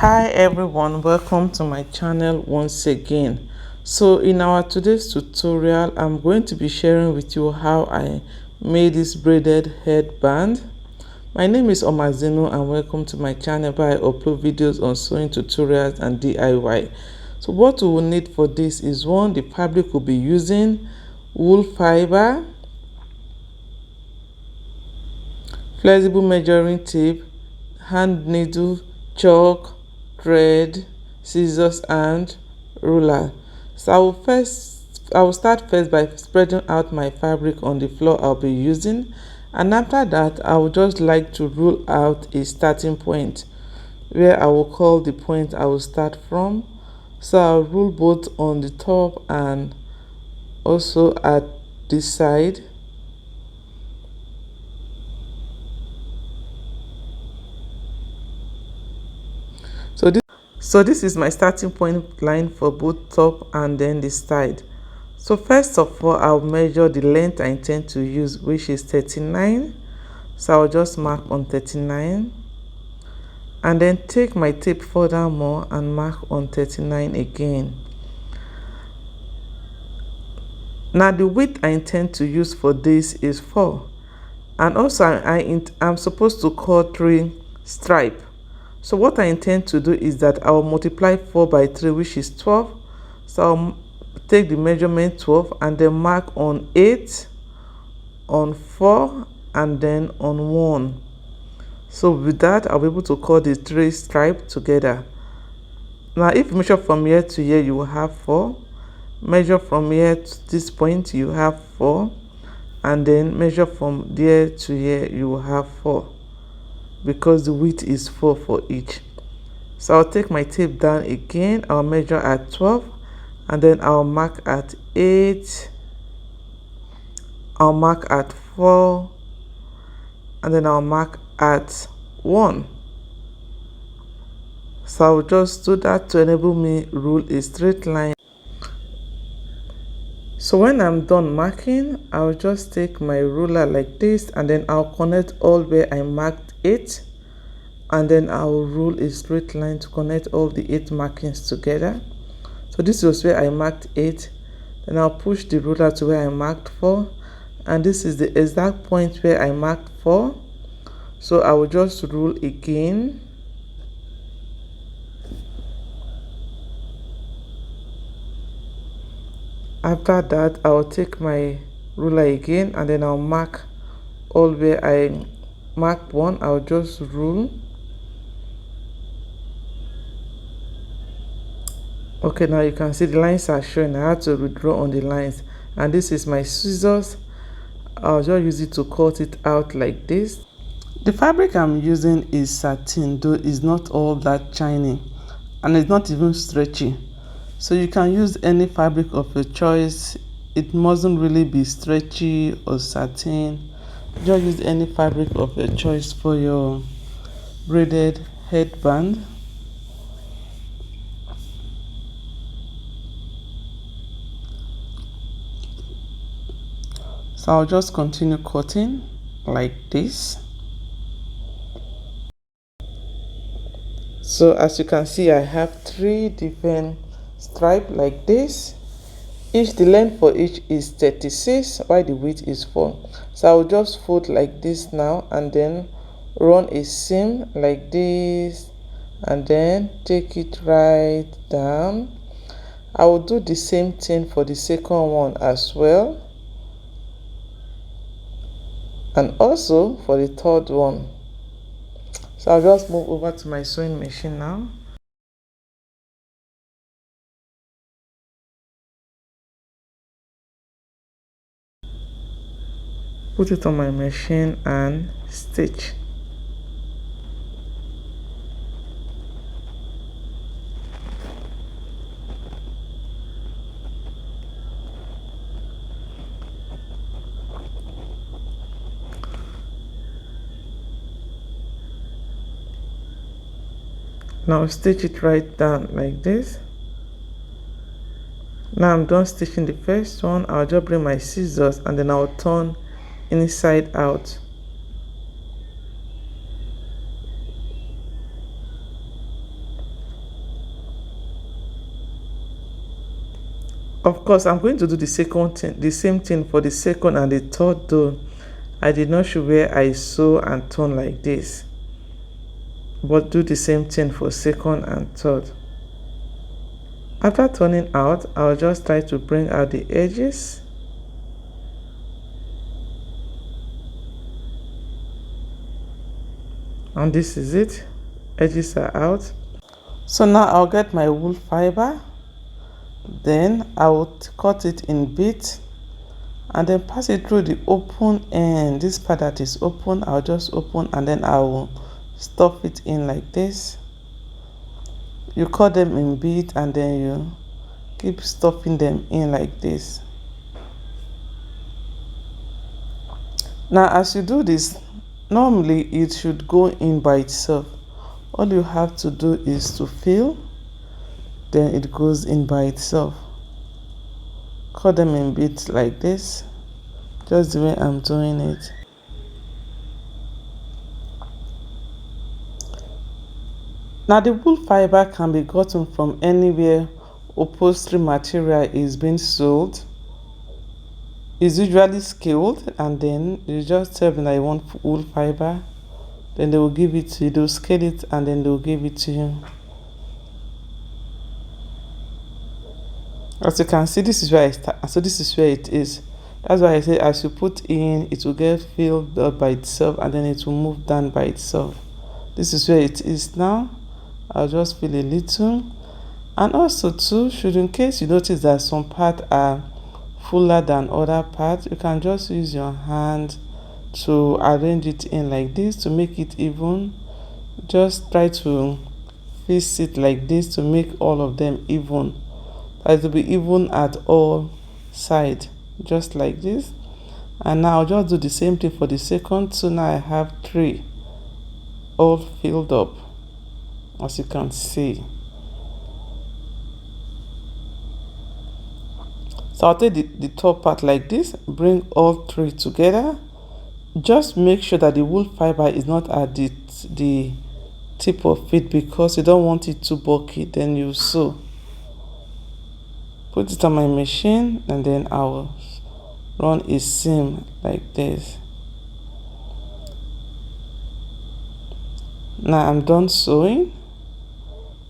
Hi everyone, welcome to my channel once again. So in our today's tutorial, I'm going to be sharing with you how I made this braided headband. My name is Omazino and welcome to my channel where I upload videos on sewing tutorials and DIY. So what we will need for this is one, the fabric we'll be using, wool fiber, flexible measuring tape, hand needle, chalk, thread, scissors and ruler. So I will start first by spreading out my fabric on the floor I'll be using, and after that I would just like to rule out a starting point where I will call the point I will start from. So I'll rule both on the top and also at this side. So this is my starting point line for both top and then the side. So first of all, I'll measure the length I intend to use, which is 39. So I'll just mark on 39 and then take my tape furthermore and mark on 39 again. Now the width I intend to use for this is 4, and also I'm supposed to cut 3 stripes. So what I intend to do is that I'll multiply 4 by 3, which is 12. So I'll take the measurement 12 and then mark on 8, on 4 and then on 1. So with that I'll be able to cut the 3 stripes together. Now if you measure from here to here, you will have 4. Measure from here to this point, you have 4, and then measure from there to here, you will have 4, because the width is 4 for each. So I'll take my tape down again. I'll measure at 12 and then I'll mark at 8, I'll mark at 4, and then I'll mark at 1. So I'll just do that to enable me rule a straight line. So when I'm done marking, I'll just take my ruler like this and then I'll connect all where I marked 8, and then I'll rule a straight line to connect all the 8 markings together. So this was where I marked 8, then I'll push the ruler to where I marked 4, and this is the exact point where I marked 4. So I will just rule again. After that, I'll take my ruler again and then I'll mark all where I marked 1. I'll just rule. Okay, now you can see the lines are showing. I have to redraw on the lines, and this is my scissors. I'll just use it to cut it out like this. The fabric I'm using is satin, though it's not all that shiny and it's not even stretchy. So you can use any fabric of your choice. It mustn't really be stretchy or satin. Just use any fabric of your choice for your braided headband. So I'll just continue cutting like this. So as you can see, I have 3 different stripes like this. The length for each is 36 while the width is 4. So I'll just fold like this now and then run a seam like this and then take it right down. I will do the same thing for the second one as well, and also for the third one. So I'll just move over to my sewing machine now. Put it on my machine and stitch. Now stitch it right down like this. Now I'm done stitching the first one. I'll just bring my scissors and then I'll turn inside out. Of course, I'm going to do the second thing, the same thing for the second and the third though. I did not show where I sew and turn like this, but do the same thing for second and third. After turning out, I'll just try to bring out the edges. And this is it. Edges are out. So now I'll get my wool fiber. Then I will cut it in bits and then pass it through the open end. This part that is open, I'll just open and then I will stuff it in like this. You cut them in bits and then you keep stuffing them in like this. Now as you do this, normally it should go in by itself. All you have to do is to fill, then it goes in by itself. Cut them in bits like this, just the way I'm doing it. Now the wool fiber can be gotten from anywhere upholstery material is being sold. It's usually scaled and then you just tell them that you want wool fiber, then they will give it to you. They'll scale it and then they'll give it to you. As you can see, this is where I start. So this is where it is. That's why I say as you put in, it will get filled up by itself and then it will move down by itself. This is where it is now. I'll just fill a little. And also too, should in case you notice that some parts are fuller than other parts, you can just use your hand to arrange it in like this to make it even. Just try to fix it like this to make all of them even. It will be even at all sides, just like this. And now I'll just do the same thing for the second. So now I have 3 all filled up, as you can see. So I'll take the top part like this, bring all 3 together. Just make sure that the wool fiber is not at the tip of it because you don't want it too bulky. Then you sew. Put it on my machine and then I will run a seam like this. Now I'm done sewing.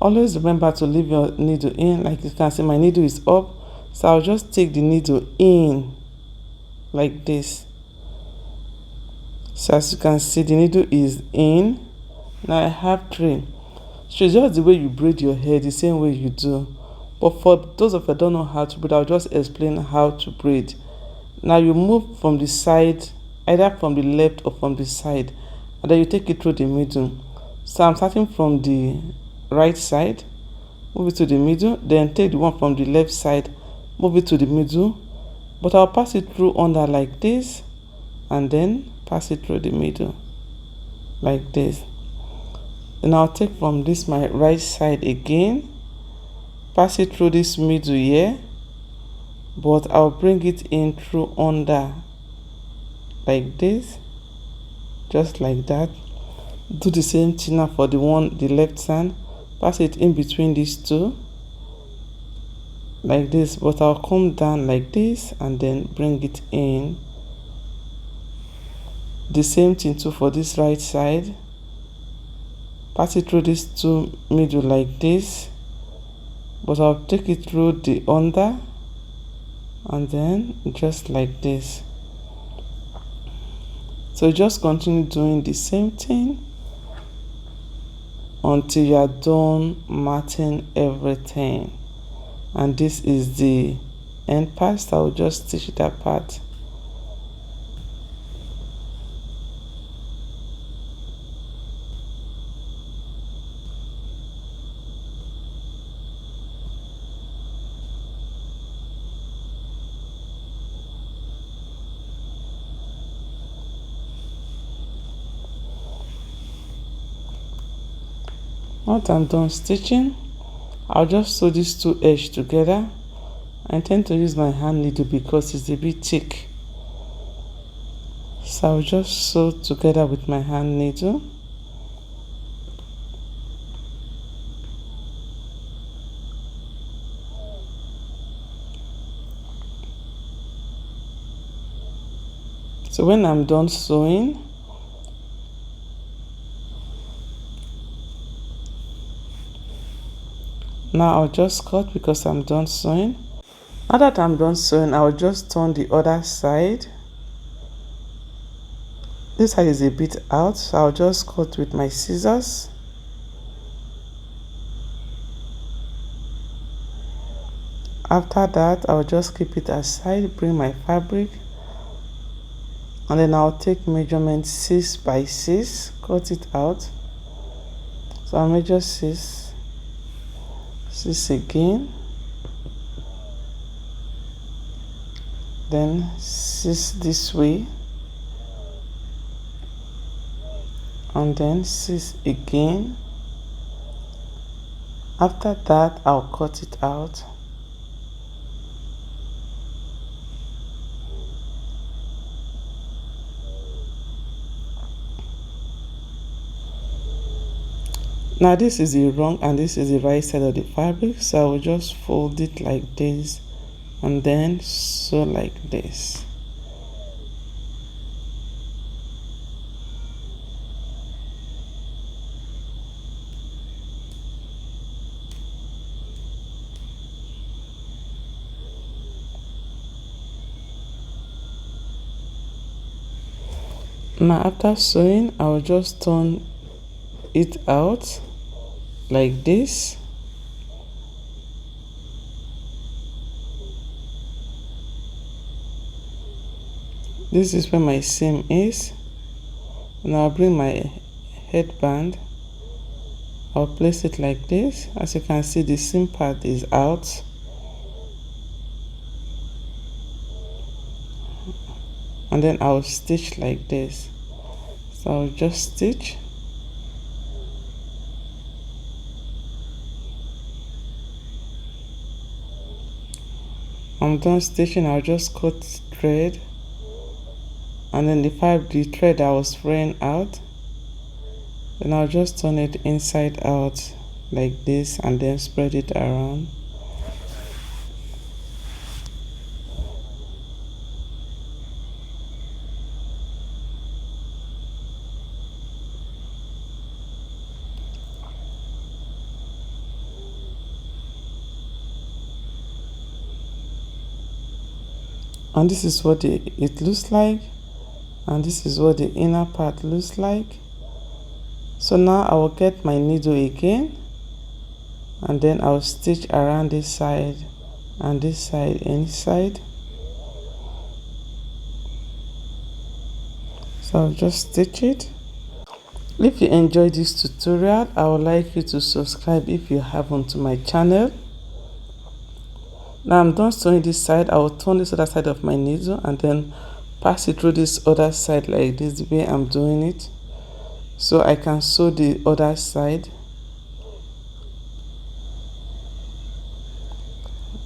Always remember to leave your needle in. Like you can see, my needle is up, so I'll just take the needle in like this. So as you can see, the needle is in. Now I have 3. So it's just the way you braid your hair, the same way you do. But for those of you that don't know how to braid, I'll just explain how to braid. Now you move from the side, either from the left or from the side, and then you take it through the middle. So I'm starting from the right side, move it to the middle, then take the one from the left side, move it to the middle, but I'll pass it through under like this, and then pass it through the middle like this. Then I'll take from this my right side again, pass it through this middle here, but I'll bring it in through under like this, just like that. Do the same thing now for the left side, pass it in between these 2 like this, but I'll come down like this and then bring it in. The same thing too for this right side, pass it through these 2 middle like this, but I'll take it through the under and then just like this. So just continue doing the same thing until you are done matting everything. And this is the end part, so I'll just stitch it apart. Once I'm done stitching, I'll just sew these 2 edges together. I intend to use my hand needle because it's a bit thick. So I'll just sew together with my hand needle. So when I'm done sewing, now I'll just cut because I'm done sewing. Now that I'm done sewing, I'll just turn the other side. This side is a bit out, so I'll just cut with my scissors. After that, I'll just keep it aside, bring my fabric, and then I'll take measurement 6 by 6, cut it out. So I'll measure 6 again, then 6 this way, and then 6 again. After that, I'll cut it out. Now this is the wrong and this is the right side of the fabric, so I will just fold it like this and then sew like this. Now after sewing, I will just turn it out like this. This is where my seam is. And I'll bring my headband. I'll place it like this. As you can see, the seam part is out. And then I'll stitch like this. So I'll just stitch. I'm done stitching. I'll just cut thread, and then the thread I was fraying out, then I'll just turn it inside out like this and then spread it around. And this is what it looks like, and this is what the inner part looks like. So now I will get my needle again, and then I'll stitch around this side and this side inside. So I'll just stitch it. If you enjoyed this tutorial, I would like you to subscribe if you haven't to my channel. Now I'm done sewing this side. I will turn this other side of my needle and then pass it through this other side like this, the way I'm doing it, so I can sew the other side.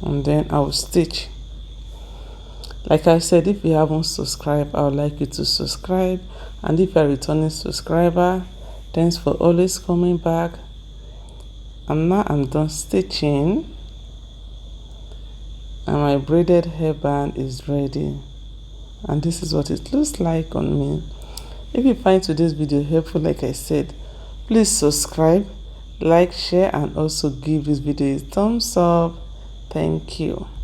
And then I will stitch. Like I said, if you haven't subscribed, I would like you to subscribe. And if you're a returning subscriber, thanks for always coming back. And now I'm done stitching, and my braided hairband is ready, and this is what it looks like on me. If you find today's video helpful, like I said, please subscribe, like, share, and also give this video a thumbs up. Thank you.